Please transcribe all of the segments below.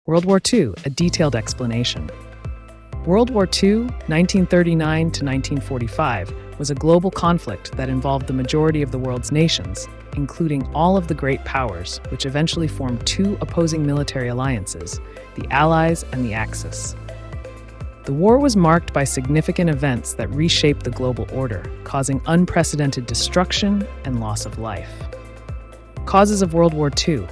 World War II, a detailed explanation. World War II, 1939 to 1945, was a global conflict that involved the majority of the world's nations, including all of the great powers, which eventually formed two opposing military alliances, the Allies and the Axis. The war was marked by significant events that reshaped the global order, causing unprecedented destruction and loss of life. Causes of World War II.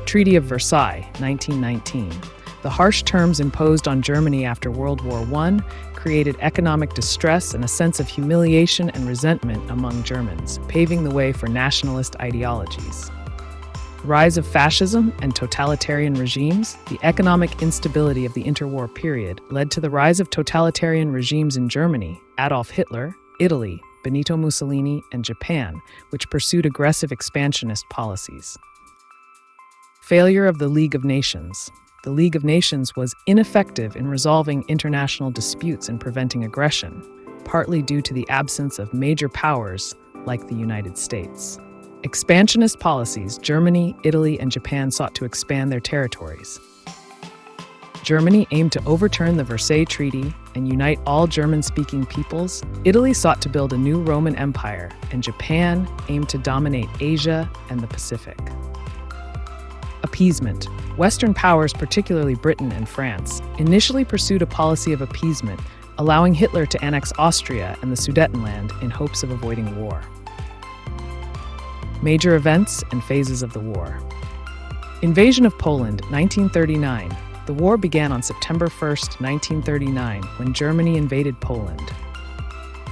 Treaty of Versailles, 1919. The harsh terms imposed on Germany after World War I created economic distress and a sense of humiliation and resentment among Germans, paving the way for nationalist ideologies. Rise of fascism and totalitarian regimes. The economic instability of the interwar period led to the rise of totalitarian regimes in Germany, Adolf Hitler, Italy, Benito Mussolini, and Japan, which pursued aggressive expansionist policies. Failure of the League of Nations. The League of Nations was ineffective in resolving international disputes and preventing aggression, partly due to the absence of major powers like the United States. Expansionist policies. Germany, Italy, and Japan sought to expand their territories. Germany aimed to overturn the Versailles Treaty and unite all German-speaking peoples. Italy sought to build a new Roman Empire, and Japan aimed to dominate Asia and the Pacific. Appeasement. Western powers, particularly Britain and France, initially pursued a policy of appeasement, allowing Hitler to annex Austria and the Sudetenland in hopes of avoiding war. Major events and phases of the war. Invasion of Poland, 1939. The war began on September 1, 1939, when Germany invaded Poland.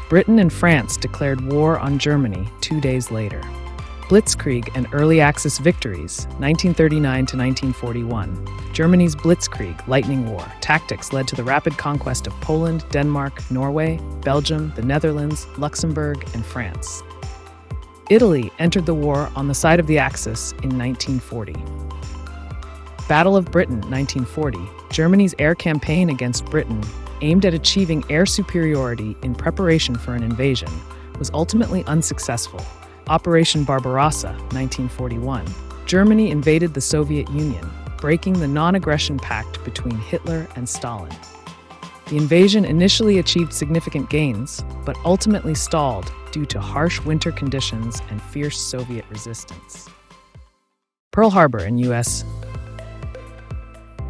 Britain and France declared war on Germany 2 days later. Blitzkrieg and early Axis victories, 1939 to 1941. Germany's Blitzkrieg, lightning war, tactics led to the rapid conquest of Poland, Denmark, Norway, Belgium, the Netherlands, Luxembourg, and France. Italy entered the war on the side of the Axis in 1940. Battle of Britain, 1940. Germany's air campaign against Britain, aimed at achieving air superiority in preparation for an invasion, was ultimately unsuccessful. Operation Barbarossa, 1941. Germany invaded the Soviet Union, breaking the non-aggression pact between Hitler and Stalin. The invasion initially achieved significant gains, but ultimately stalled due to harsh winter conditions and fierce Soviet resistance. Pearl Harbor in U.S.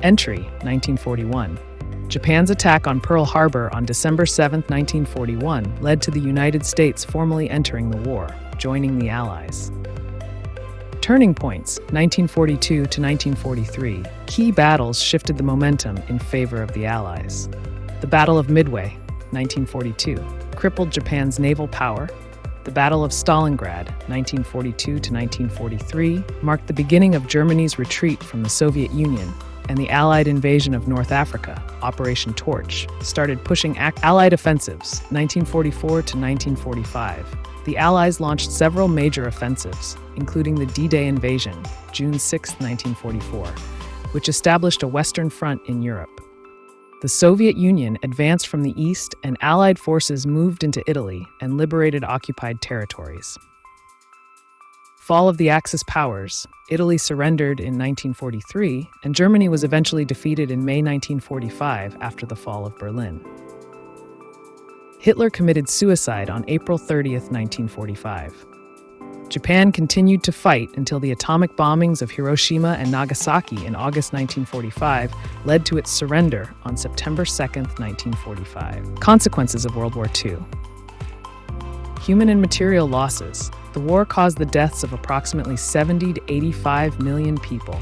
Entry, 1941. Japan's attack on Pearl Harbor on December 7, 1941, led to the United States formally entering the war, joining the Allies. Turning points, 1942 to 1943. Key battles shifted the momentum in favor of the Allies. The Battle of Midway, 1942, crippled Japan's naval power. The Battle of Stalingrad, 1942 to 1943, marked the beginning of Germany's retreat from the Soviet Union, and the Allied invasion of North Africa, Operation Torch, started pushing Allied offensives, 1944 to 1945. The Allies launched several major offensives, including the D-Day invasion, June 6, 1944, which established a Western Front in Europe. The Soviet Union advanced from the east, and Allied forces moved into Italy and liberated occupied territories. Fall of the Axis powers. Italy surrendered in 1943, and Germany was eventually defeated in May 1945 after the fall of Berlin. Hitler committed suicide on April 30, 1945. Japan continued to fight until the atomic bombings of Hiroshima and Nagasaki in August 1945 led to its surrender on September 2, 1945. Consequences of World War II. Human and material losses. The war caused the deaths of approximately 70 to 85 million people,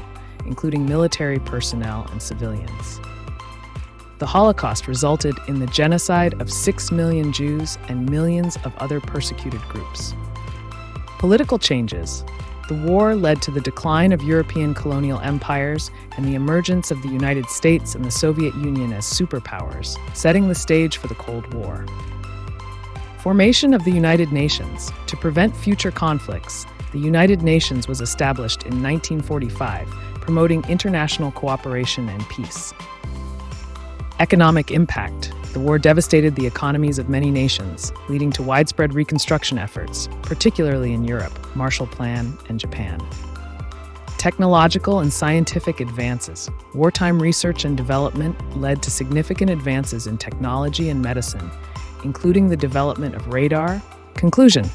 including military personnel and civilians. The Holocaust resulted in the genocide of 6 million Jews and millions of other persecuted groups. Political changes. The war led to the decline of European colonial empires and the emergence of the United States and the Soviet Union as superpowers, setting the stage for the Cold War. Formation of the United Nations. To prevent future conflicts, the United Nations was established in 1945, promoting international cooperation and peace. Economic impact. The war devastated the economies of many nations, leading to widespread reconstruction efforts, particularly in Europe, Marshall Plan, and Japan. Technological and scientific advances. Wartime research and development led to significant advances in technology and medicine, including the development of radar. Conclusion.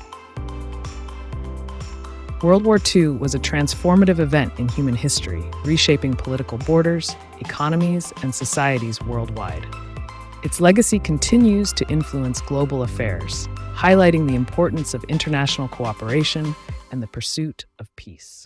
World War II was a transformative event in human history, reshaping political borders, economies, and societies worldwide. Its legacy continues to influence global affairs, highlighting the importance of international cooperation and the pursuit of peace.